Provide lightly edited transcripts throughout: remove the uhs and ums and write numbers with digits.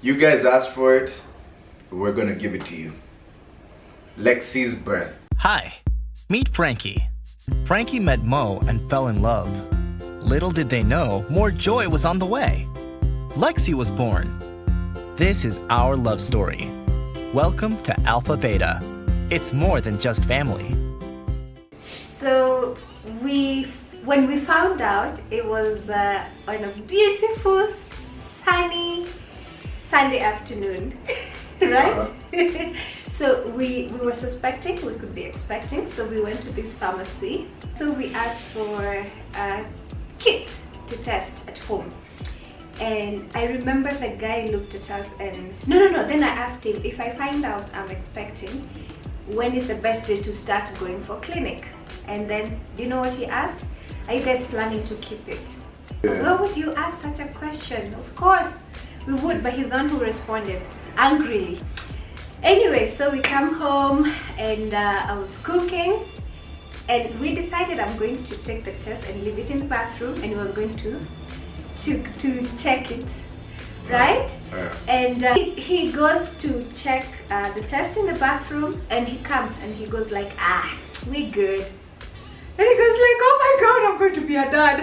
You guys asked for it, we're gonna give it to you. Lexi's birth. Hi, meet Frankie. Frankie met Mo and fell in love. Little did they know, more joy was on the way. Lexi was born. This is our love story. Welcome to AlphaBeta. It's more than just family. So when we found out, it was on a beautiful, sunny Sunday afternoon, right? So we were suspecting, we could be expecting, so we went to this pharmacy. So we asked for a kit to test at home. And I remember the guy looked at us and, no, then I asked him, if I find out I'm expecting, when is the best day to start going for clinic? And then, do you know what he asked? Are you guys planning to keep it? Yeah. Why would you ask such a question? Of course we would, but he's the one who responded angrily. Anyway, so we come home and I was cooking and we decided I'm going to take the test and leave it in the bathroom, and he was going to check it, right? And he goes to check the test in the bathroom, and he comes and he goes like, we good. And he goes like, oh my god, I'm going to be a dad.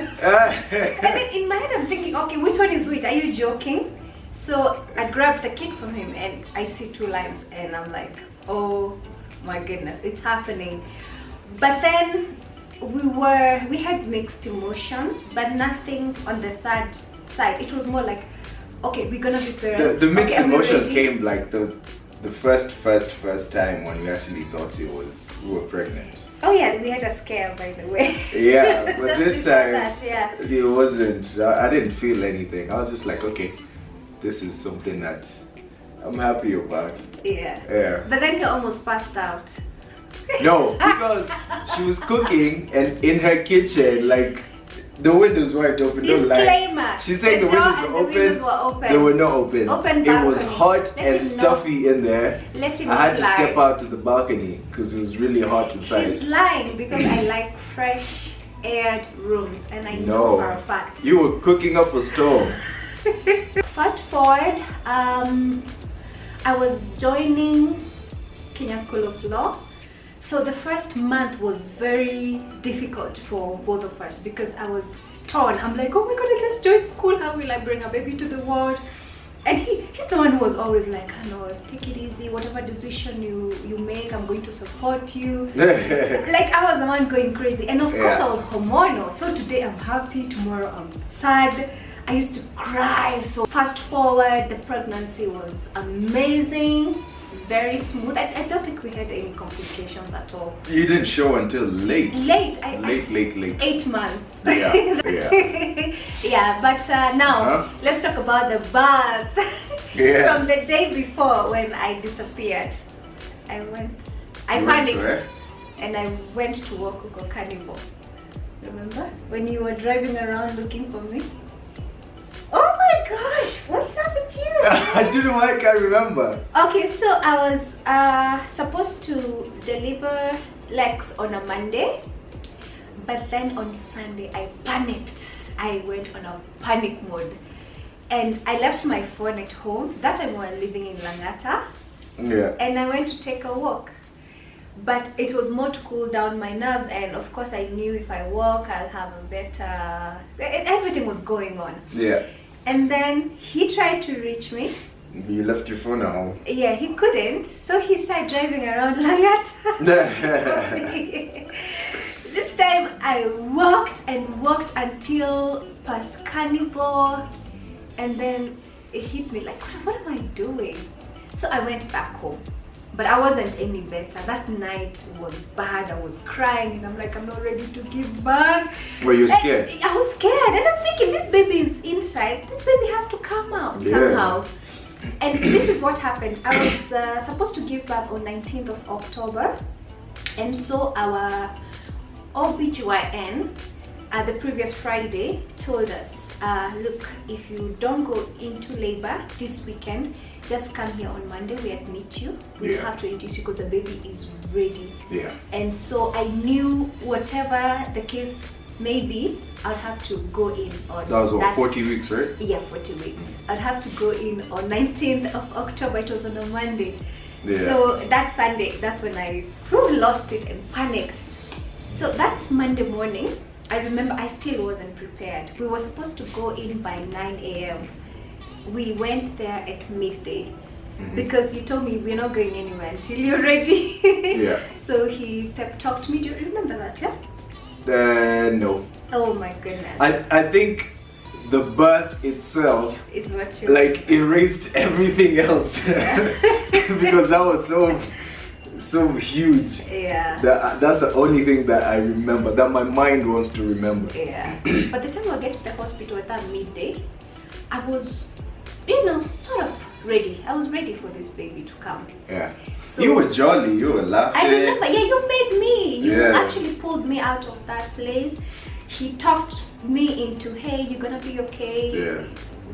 And then in my head I'm thinking, okay, which one is which? Are you joking? So I grabbed the kit from him and I see 2 lines and I'm like, oh my goodness, it's happening. But then we had mixed emotions, but nothing on the sad side. It was more like, okay, we're gonna be parents. The mixed okay, emotions came like the first time when we actually thought we were pregnant. Oh yeah, we had a scare, by the way. Yeah, but this time yeah. it wasn't. I didn't feel anything. I was just like, okay, this is something that I'm happy about. Yeah. But then he almost passed out. No, because she was cooking and in her kitchen, like, the windows weren't open. Disclaimer. She said the windows were open. They were not open. It was hot and stuffy in there. I had to step out to the balcony because it was really hot inside. He's lying because I like fresh aired rooms, and I know for a fact. You were cooking up a storm. Fast forward, I was joining Kenya School of Law. So the first month was very difficult for both of us because I was torn. I'm like, oh my god, I just joined school. How will I bring a baby to the world? And he's the one who was always like, I know, take it easy. Whatever decision you make, I'm going to support you. Like, I was the one going crazy. And of course, I was hormonal. So today I'm happy, tomorrow I'm sad. I used to cry. So fast forward, the pregnancy was amazing. Very smooth. I don't think we had any complications at all. You didn't show until late. Late. 8 months. Yeah. Yeah, but now let's talk about the birth. Yes. From the day before when I disappeared, I panicked and I went to Wakuko Carnival. Remember when you were driving around looking for me? Oh my gosh, what's up with you? I don't know why I can't remember. Okay, so I was supposed to deliver Lex on a Monday, but then on Sunday I panicked. I went on a panic mode and I left my phone at home. That time we were living in Langata. Yeah. And I went to take a walk. But it was more to cool down my nerves, and of course I knew if I walk I'll have a better... Everything was going on. Yeah. And then he tried to reach me. You left your phone at home. Yeah, he couldn't, so he started driving around Langata. This time I walked until past Carnival, and then it hit me like, what am I doing? So I went back home. But I wasn't any better. That night was bad. I was crying and I'm like, I'm not ready to give birth. Were you scared? I was scared and I'm thinking, this baby is inside. This baby has to come out somehow. And this is what happened. I was supposed to give birth on 19th of October. And so our OBGYN the previous Friday told us, look, if you don't go into labor this weekend, just come here on Monday, we admit you. We have to induce you because the baby is ready. And so I knew whatever the case maybe I'd have to go in on that was what, 40 weeks, right? Yeah, 40 weeks. I'd have to go in on 19th of October. It was on a Monday. Yeah. So that Sunday, that's when I lost it and panicked. So that Monday morning, I remember I still wasn't prepared. We were supposed to go in by 9 a.m. We went there at midday. Because you told me we're not going anywhere until you're ready. Yeah. So he pep talked me. Do you remember that? Yeah. No. Oh my goodness. I think the birth itself is what you like erased everything else. Yeah. Because that was so huge. Yeah. That's the only thing that I remember, that my mind wants to remember. Yeah. By the time I get to the hospital at that midday, I was, sort of ready. I was ready for this baby to come. Yeah. So you were jolly, you were laughing. I remember, yeah, you made me. You Yeah. actually pulled me out of that place. He talked me into, hey, you're gonna be okay. Yeah.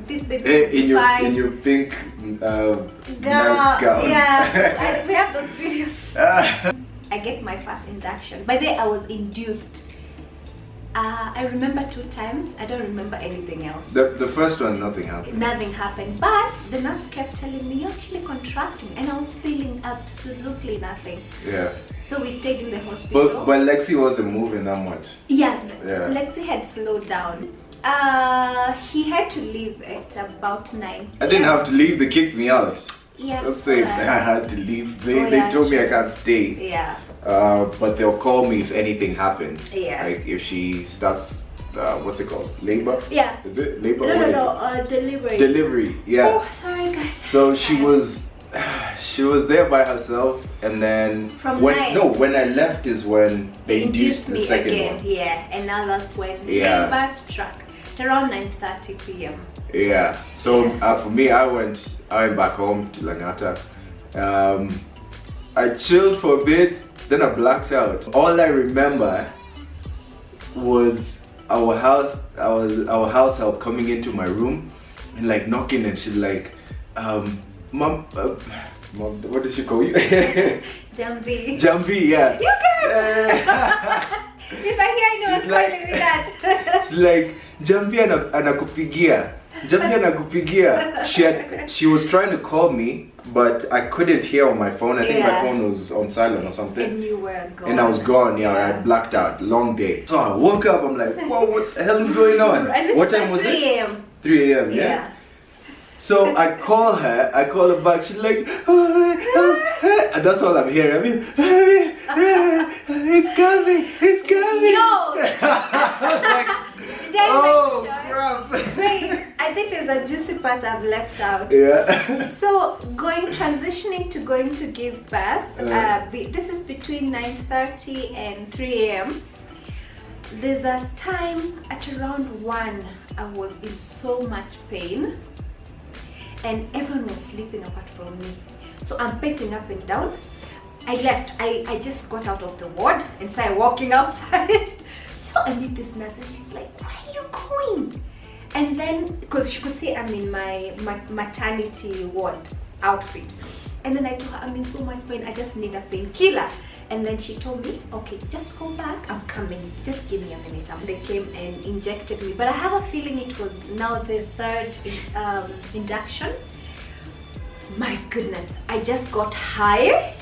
This baby Hey, will be fine. in your pink nightgown. Yeah, we have those videos. I get my first induction. By then I was induced. I remember 2 times. I don't remember anything else. The first one, nothing happened. Nothing happened, but the nurse kept telling me, you're actually contracting, and I was feeling absolutely nothing. Yeah. So we stayed in the hospital. But Lexi wasn't moving that much. Yeah, Yeah. Lexi had slowed down. He had to leave at about 9. I didn't have to leave, they kicked me out. Yes. Let's say I had to leave. They yeah, told me I true. can't stay. Yeah. But they'll call me if anything happens. Yeah. Like if she starts, what's it called? Labor? Yeah. Is it labor? No, delivery. Delivery, yeah. Oh, sorry guys. So she was there by herself, and then From when 9. when I left is when they induced the me second again. one. Yeah, and now that's when Yeah. labor struck at around 9:30 p.m. Yeah. So for me, I went back home to Langata. I chilled for a bit, then I blacked out. All I remember was our house help coming into my room and like knocking, and she's like, Mom, what did she call you? Jambi. Jambi, yeah. You guys! If I hear anyone calling me that. She's like, Jambi anakupigia. Jambi anakupigia. She was trying to call me, but I couldn't hear on my phone. I think my phone was on silent or something. And you were gone. And I was gone, yeah, I had blacked out. Long day. So I woke up, I'm like, whoa, what the hell is going on? What time was 3 it? a.m. 3 a.m., yeah. So I call her back, she's like, and that's all I'm hearing. I mean, it's coming. Yo! Like, Did I oh, make sure? crap. Wait, I think there's a juicy part I've left out. Yeah. So transitioning to going to give birth, this is between 9:30 and 3 a.m. There's a time at around 1, I was in so much pain, and everyone was sleeping apart from me. So I'm pacing up and down. I left. I just got out of the ward and started walking outside. So I meet this nurse and she's like, where are you going? And then, because she could see I'm in my maternity ward outfit. And then I told her, I'm in so much pain, I just need a painkiller. And then she told me, okay, just go back, I'm coming. Just give me a minute. They came and injected me. But I have a feeling it was now the 3rd induction. My goodness, I just got high.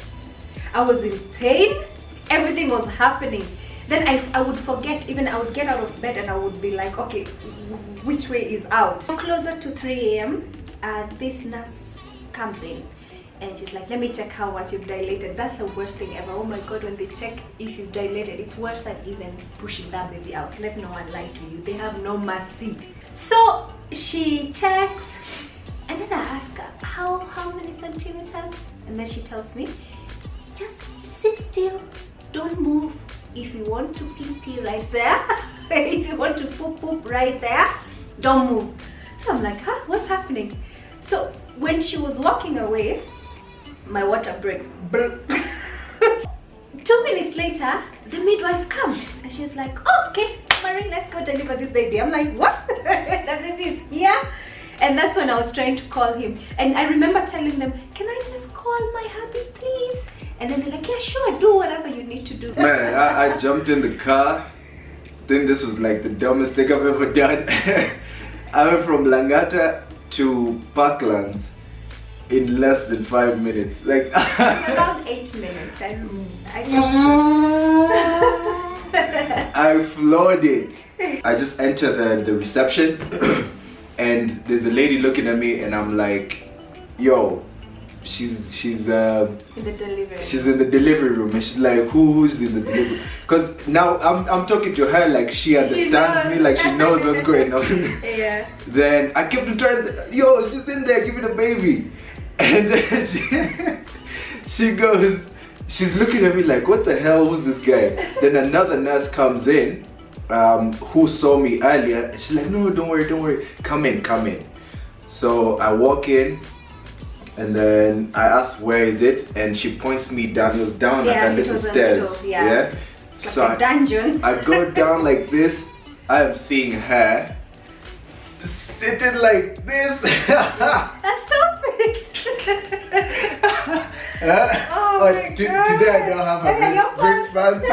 I was in pain. Everything was happening. Then I would forget, even I would get out of bed and I would be like, okay, which way is out? Closer to 3 a.m., this nurse comes in and she's like, let me check how much you've dilated. That's the worst thing ever. Oh my God, when they check if you've dilated, it's worse than even pushing that baby out. Let no one lie to you. They have no mercy. So she checks, and then I ask her, how many centimeters? And then she tells me, just sit still, don't move. If you want to pee right there, if you want to poop right there, don't move. So I'm like, huh, what's happening? So when she was walking away, my water breaks. 2 minutes later, the midwife comes and she's like, oh, okay, Marie, let's go deliver this baby. I'm like, what? The baby is here? And that's when I was trying to call him. And I remember telling them, can I just call my hubby, please? And then they're like, yeah, sure, do whatever you need to do. Man, I jumped in the car, think this was like the dumbest thing I've ever done. I went from Langata to Parklands in less than 5 minutes. Like around 8 minutes. I floored it. I just enter the reception and there's a lady looking at me and I'm like, yo, she's in the delivery room and she's like, who's in the delivery? Because now I'm talking to her like she understands me, like she knows what's going on. Yeah. Then I kept on trying, yo, she's in there giving a baby. And then she goes, she's looking at me like, what the hell was this guy? Then another nurse comes in, who saw me earlier. And she's like, no, don't worry, come in. So I walk in, and then I ask, where is it? And she points me down. It was down at that little stairs. Yeah. It's like a dungeon. I go down like this. I am seeing her sitting like this. That's perfect. Oh my God. Today I don't have a big fancy.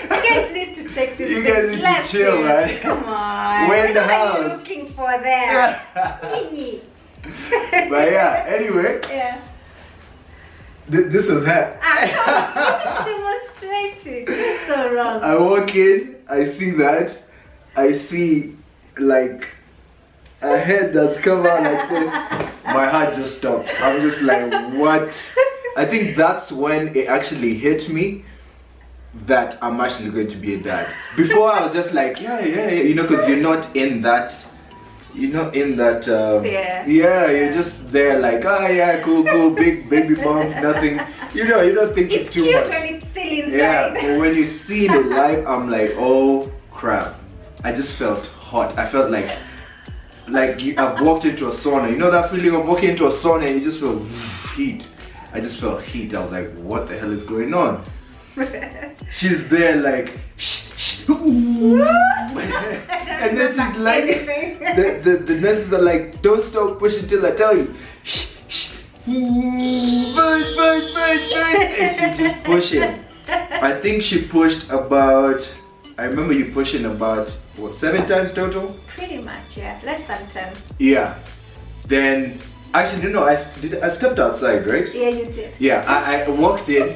You guys need to take this. You guys need to chill, man. Come on. We're in the What are you house. looking for there? But yeah, anyway, Yeah. this was her. Demonstrate it. You're so wrong. I walk in, I see that, I see like a head that's come out like this. My heart just stops. I'm just like, what? I think that's when it actually hit me that I'm actually going to be a dad. Before I was just like, yeah, you know, because you're not in that. Sphere. Yeah, you're just there like, oh yeah, cool, big baby bump, nothing. You don't think it's too cute much. when it's still inside. Yeah, but when you see it live, I'm like, oh crap. I just felt hot. I felt like I've walked into a sauna. You know that feeling of walking into a sauna and you just feel heat. I just felt heat. I was like, what the hell is going on? She's there like, shh, ooh. And then she's like, the nurses are like, don't stop pushing till I tell you. And she's just pushing. I think she pushed about, I remember you pushing about, what, 7 times total? Pretty much, yeah. Less than 10. Yeah. Then, actually, no, I stepped outside, right? Yeah, you did. Yeah, I walked in.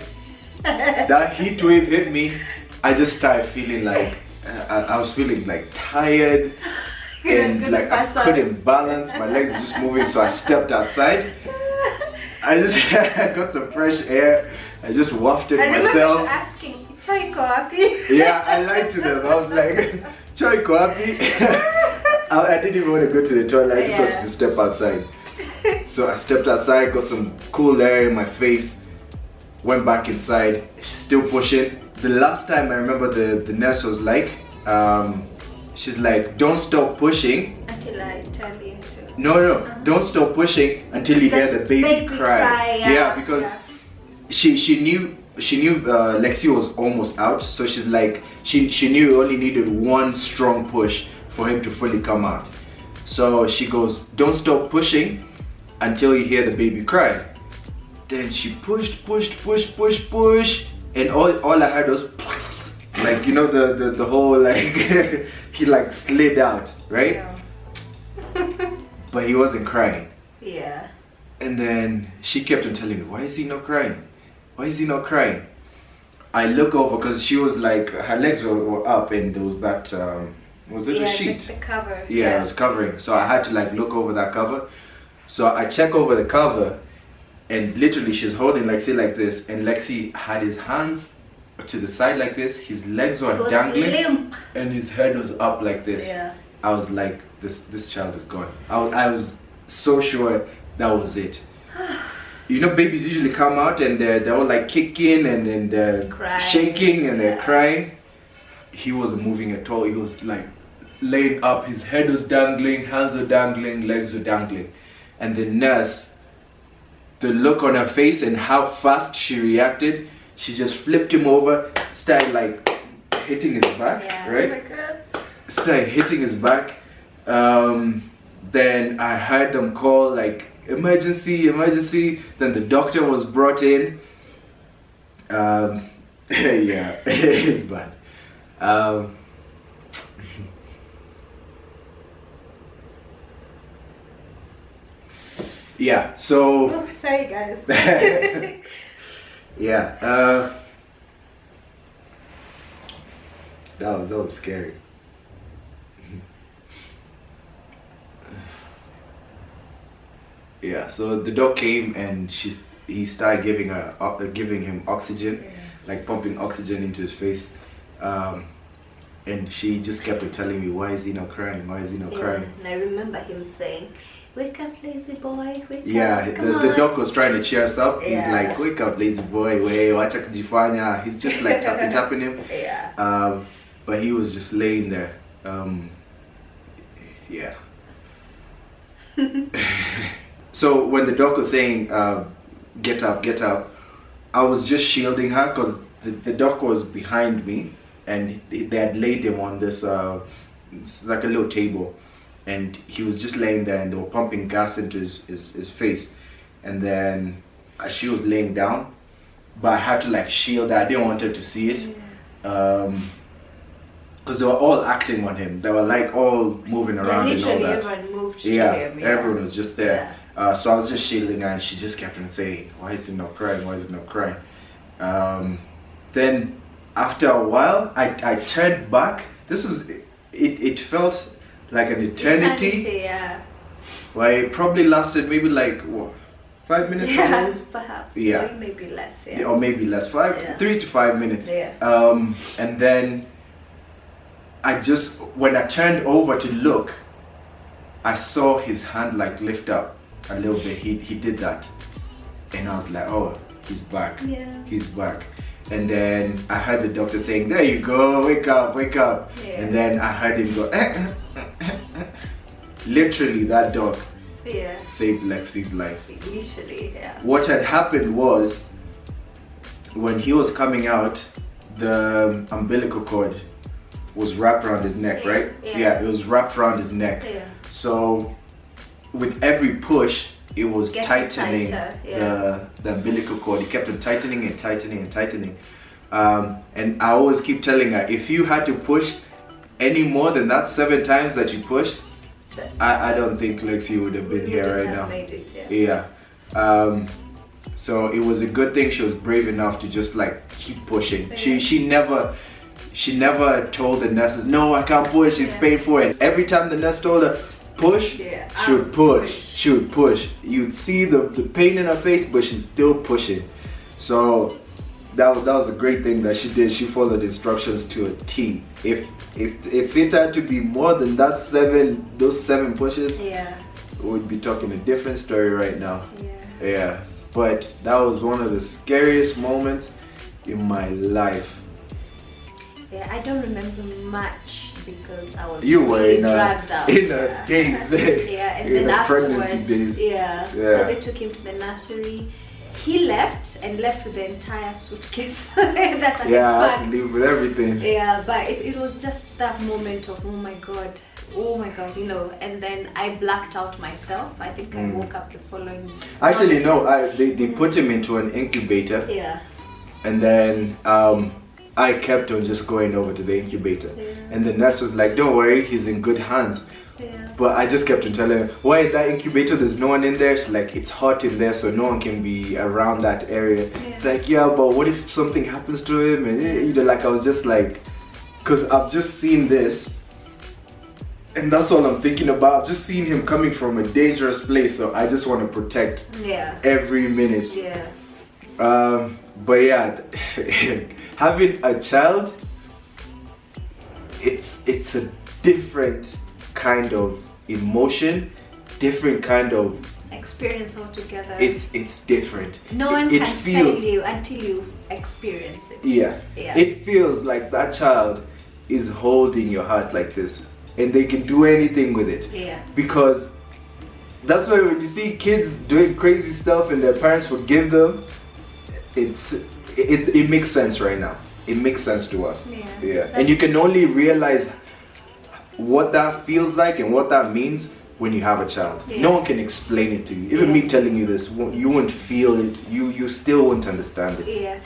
That heat wave hit me. I just started feeling like I was feeling like tired and like I couldn't balance. My legs were just moving, so I stepped outside. I just got some fresh air. I just wafted myself. I remember asking, "Chai koapi?" Yeah, I lied to them. I was like, "Chai koapi?" I didn't even want to go to the toilet. I just wanted to step outside. So I stepped outside, got some cool air in my face. Went back inside, still pushing. The last time I remember the nurse was like, she's like, don't stop pushing. Until I tell you to. No, don't stop pushing until you hear the baby cry. Yeah, because she knew Lexi was almost out, so she's like, she knew you only needed one strong push for him to fully come out. So she goes, don't stop pushing until you hear the baby cry. Then she pushed, and all I heard was like, you know, the whole like he like slid out, right? Yeah. But he wasn't crying. Yeah. And then she kept on telling me, why is he not crying? Why is he not crying? I look over because she was like, her legs were up and there was that was it a sheet? The cover. Yeah, it was covering. So I had to like look over that cover. So I check over the cover. And literally she's holding Lexi like this, and Lexi had his hands to the side like this, his legs were dangling, limp. And his head was up like this. Yeah. I was like, this child is gone. I was so sure that was it. You know, babies usually come out and they're all like kicking and they're shaking and they're crying. He wasn't moving at all. He was like laid up, his head was dangling, hands were dangling, legs were dangling. And the nurse, the look on her face and how fast she reacted, she just flipped him over, started like hitting his back, right? Oh my God. Started hitting his back. Then I heard them call like emergency. Then the doctor was brought in. Yeah, it's bad. Yeah, so Oh, sorry guys. yeah, that was scary. Yeah, so the dog came and he started giving him oxygen, like pumping oxygen into his face, and she just kept on telling me, why is he not crying? Why is he not crying? And I remember him saying, "Wake up, lazy boy, wake Yeah, up, come the on." dog was trying to cheer us up. He's Yeah. like, wake up, lazy boy, way, wacha kujifanya. He's just like tapping him. Yeah. But he was just laying there. Yeah. So when the dog was saying, get up, I was just shielding her because the dog was behind me and they had laid him on this, it's like a little table. And he was just laying there and they were pumping gas into his face. And then she was laying down, but I had to like shield her. I didn't want her to see it. Because they were all acting on him. They were like all moving around and all Literally that. everyone moved to Yeah, him. Yeah, everyone was just there. So I was just shielding her and she just kept on saying, why is he not crying? Why is he not crying? Then after a while, I turned back. It felt like an eternity. Yeah. Well, it probably lasted maybe like, what, 5 minutes? Yeah, almost? perhaps. Yeah. Or maybe less. Yeah. Or maybe less, 3 to 5 minutes. Yeah. And then when I turned over to look, I saw his hand like lift up a little bit. He did that. And I was like, oh, he's back. Yeah. He's back. And then I heard the doctor saying, there you go, wake up, wake up. Yeah. And then I heard him go, Literally, that dog saved Lexi's life. Literally, yeah. What had happened was, when he was coming out, the umbilical cord was wrapped around his neck, right? Yeah. It was wrapped around his neck. Yeah. So with every push, it was Getting tightening tighter, the umbilical cord. It kept on tightening and tightening and tightening. And I always keep telling her, if you had to push any more than that 7 times that you pushed, I don't think Lexi would have been here right now. Made it, Yeah. So it was a good thing she was brave enough to just like keep pushing. Yeah. She never told the nurses, no, I can't push, it's painful. And every time the nurse told her push, she would push. She would push. You'd see the pain in her face, but she's still pushing. So that was a great thing that she did. She followed instructions to a T. If it had to be more than those 7 pushes, we'd be talking a different story right now. Yeah. But that was one of the scariest moments in my life. Yeah, I don't remember much because I was You were dragged out. in a days. Yeah, and in then the pregnancy afterwards, days. so they took him to the nursery. He left with the entire suitcase that I had I had packed. to leave with everything. Yeah, but it was just that moment of oh my god, you know. And then I blacked out myself. I think I woke up the following. Actually, no. They put him into an incubator. Yeah. And then I kept on just going over to the incubator. And the nurse was like, don't worry, he's in good hands. But I just kept on telling her, why that incubator, there's no one in there? She's like, it's hot in there, so no one can be around that area. It's like, yeah, but what if something happens to him? And like, I was just like, because I've just seen this, and that's all I'm thinking about. I've just seen him coming from a dangerous place, so I just want to protect every minute. But yeah, having a child, it's a different kind of emotion, different kind of experience altogether. It's different. No one can tell you until you experience it. Yeah. It feels like that child is holding your heart like this, and they can do anything with it. Because that's why when you see kids doing crazy stuff and their parents forgive them, it makes sense right now. It makes sense to us. And you can only realize what that feels like and what that means when you have a child. No one can explain it to you. Even me telling you this, you won't feel it. You still won't understand it.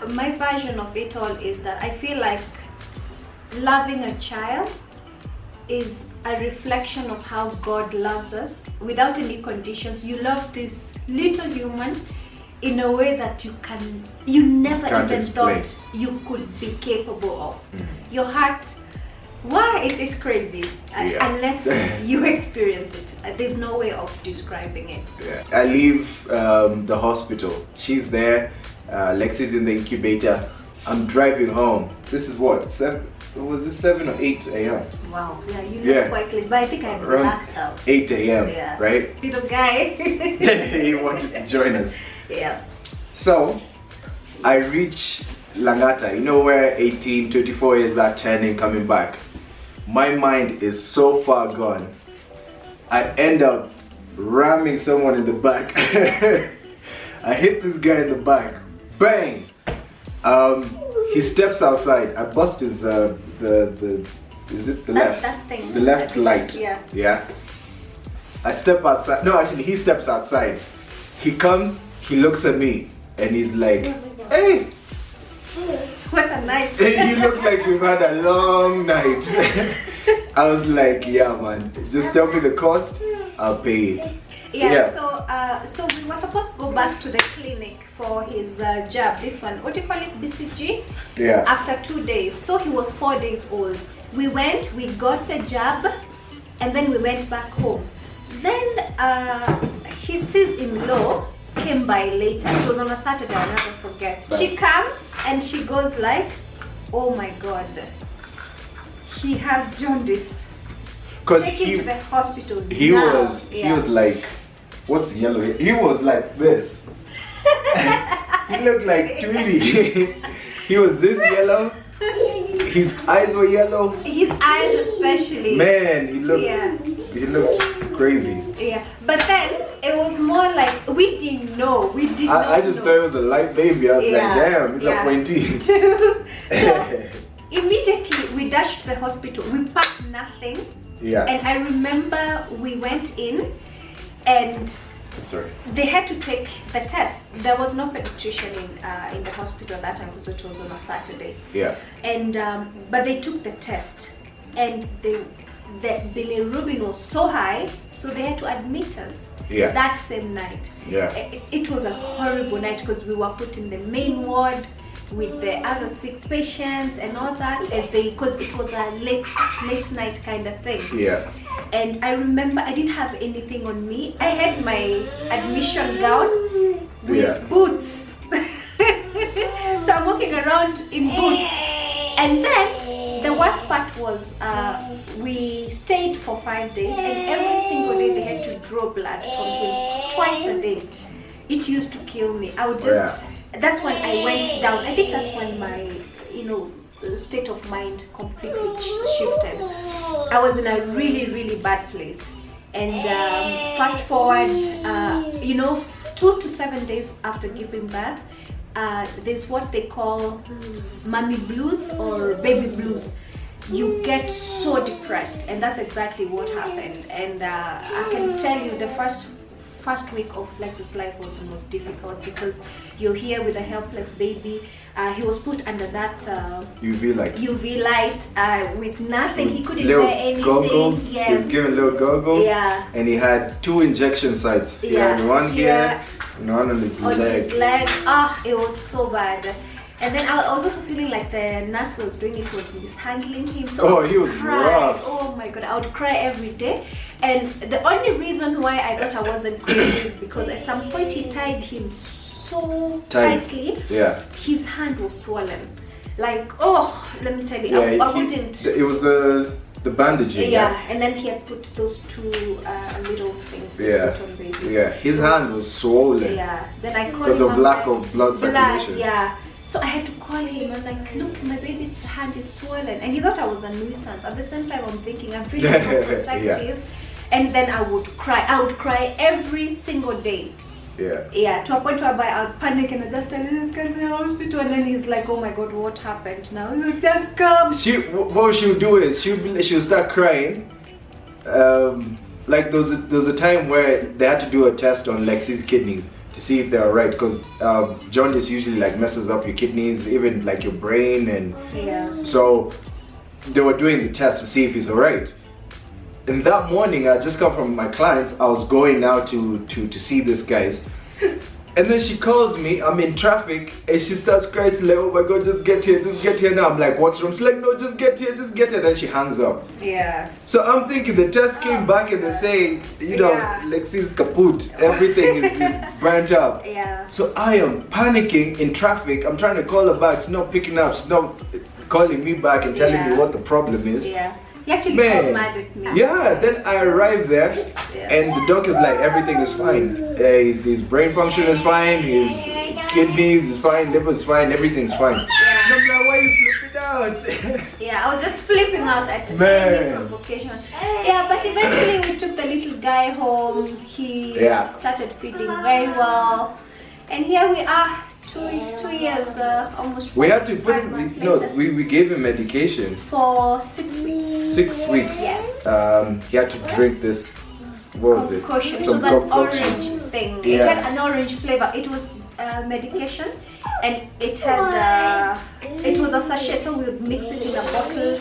My version of it all is that I feel like loving a child is a reflection of how God loves us without any conditions. You love this little human in a way that you never Can't even explain. thought you could be capable of. Your heart, why it's crazy. Unless you experience it. There's no way of describing it. Yeah. I leave the hospital. She's there. Lexi's in the incubator. I'm driving home. This is what, 7 or 8 a.m.? Wow, yeah, you look quite late, but I think I blacked out. 8 a.m., right? Little guy. He wanted to join us. Yeah. So, I reach Langata, you know where 18, 24 is that turning coming back. My mind is so far gone. I end up ramming someone in the back. I hit this guy in the back. Bang! He steps outside. I bust his is it the left? That thing. The left light. Yeah. Yeah. I step outside. No, actually, he steps outside. He comes. He looks at me, and he's like, "Hey." What a night. You look like we've had a long night. I was like, yeah, man. Just tell me the cost. I'll pay it. Yeah. So we were supposed to go back to the clinic for his jab. This one, what do you call it, BCG? Yeah. After 2 days. So he was 4 days old. We went, we got the jab, and then we went back home. Then his sis-in-law came by later. It was on a Saturday, I'll never forget. She comes and she goes like, oh my god, he has jaundice. Cause Take him to the hospital. He now. was like, what's yellow here? He was like this. He looked like Tweety. He was this yellow. His eyes were yellow. His eyes especially. Man, he looked crazy. Yeah, but then it was more like we didn't know. I just thought it was a light baby. I was like, damn, it's a pointy. So immediately we dashed to the hospital. We packed nothing. Yeah. And I remember we went in and sorry. they had to take the test. There was no pediatrician in the hospital at that time because it was on a Saturday. Yeah. And but they took the test, and the bilirubin was so high, so they had to admit us. Yeah. That same night. Yeah. It was a horrible night because we were put in the main ward with the other sick patients and all that, because it was a late night kind of thing. Yeah. And I remember I didn't have anything on me. I had my admission gown with boots. So I'm walking around in boots. And then the worst part was we stayed for 5 days, and every single day they had to draw blood from him twice a day. It used to kill me. I would just that's when I went down. I think that's when my state of mind completely shifted. I was in a really bad place. And fast forward 2 to 7 days after giving birth, there's what they call mommy blues or baby blues. You get so depressed, and that's exactly what happened. And I can tell you the first week of Lexi's life was the most difficult because you're here with a helpless baby. He was put under that UV light with nothing. He couldn't little wear anything. Goggles. Yes. He was given little goggles. Yeah. And he had 2 injection sites. He had one here and one on his leg. His leg. It was so bad. And then I was also feeling like the nurse was doing it, was mishandling him. So he was rough. Oh my god, I would cry every day. And the only reason why I thought I wasn't crazy is because at some point he tied him so tightly. Yeah. His hand was swollen. Like, let me tell you, I wouldn't. It was the bandaging. Yeah, and then he had put those 2 little things. Put on babies. Yeah, his hand was swollen. Yeah, then I called because him. of lack of blood circulation. Yeah. So I had to call him. I'm like, look, my baby's hand is swollen. And he thought I was a nuisance. At the same time, I'm thinking I'm really so protective. And then I would cry. I would cry every single day. Yeah. Yeah, to a point where I would panic and I just tell him, let's go to the hospital. And then he's like, oh my god, what happened now? He's like, just come. What she would do is she would start crying. Like there was a time where they had to do a test on Lexi's kidneys to see if they're alright, because jaundice usually like messes up your kidneys, even like your brain, and so they were doing the test to see if he's alright. And that morning, I just come from my clients. I was going out to see these guys. And then she calls me, I'm in traffic, and she starts crying, she's like, oh my God, just get here now. I'm like, what's wrong? She's like, no, just get here. Then she hangs up. Yeah. So I'm thinking the test came back and they're saying, you know, Lexi's kaput, everything is burnt up. Yeah. So I am panicking in traffic. I'm trying to call her back, she's not picking up, she's not calling me back and telling me what the problem is. Yeah. He actually got mad at me. Yeah, then I arrived there and the doc is like, everything is fine. His brain function is fine, his kidneys is fine, liver is fine, everything's fine. And I'm like, why are you flipping out? Yeah, I was just flipping out at any provocation. Yeah, but eventually we took the little guy home. He started feeding very well. And here we are. 2 years, almost. We had to put him, we gave him medication for 6 weeks. 6 weeks. Yes. He had to drink this. What was it? It was an orange thing. It had an orange flavor. It was medication, and it had it was a sachet. So we would mix it in a bottle,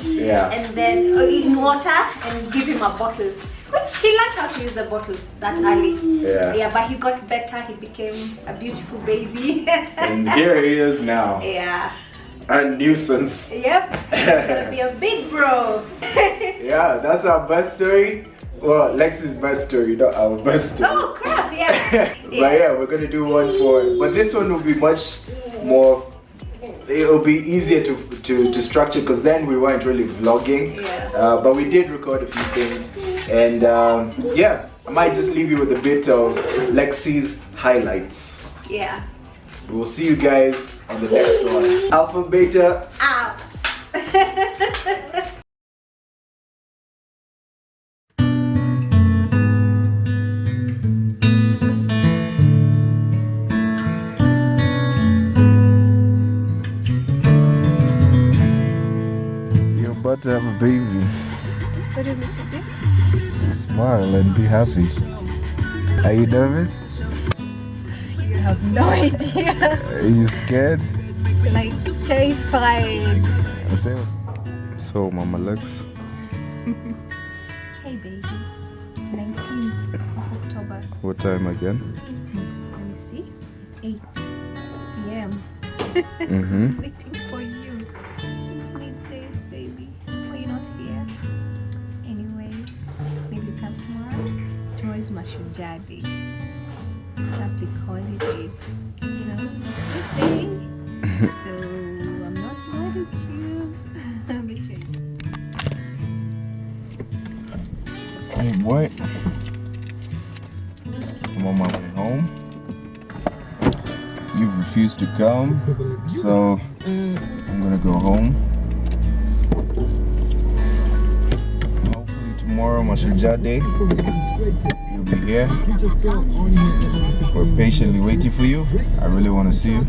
and then in water, and give him a bottle. Which he learned how to use the bottle that early. Yeah, but he got better. He became a beautiful baby. And here he is now. Yeah. A nuisance. Yep. He's gonna be a big bro. Yeah, that's our birth story. Well, Lexi's birth story, not our birth story. Oh crap! Yeah. But yeah, we're gonna do one but this one will be much more. It'll be easier to structure because then we weren't really vlogging, but we did record a few things, and yeah, I might just leave you with a bit of Lexi's highlights. Yeah. We'll see you guys on the next one. AlphaBeta out. About to have a baby. What do you need to do? Just smile and be happy. Are you nervous? You have no idea. Are you scared? Like terrified. So, Mama Lex. Hey baby, it's 19th of October. What time again? Let me see. It's 8 p.m. Waiting for you since midday, baby. Why you not here? Anyway, maybe come tomorrow. Tomorrow is Mashujaa Day. It's a public holiday. You know, it's a good day. So I'm not mad at you. Hey boy, I'm on my way home. You refused to come, so I'm gonna go home. Hopefully tomorrow, Mashujaa Day, you'll be here. We're patiently waiting for you. I really want to see you.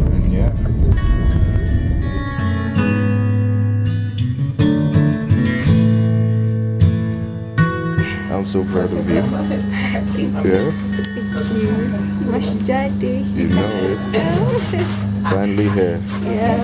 And yeah. I'm so proud of you. Yeah? Thank you. Mashujaa Day. You know it. Finally here. Yeah.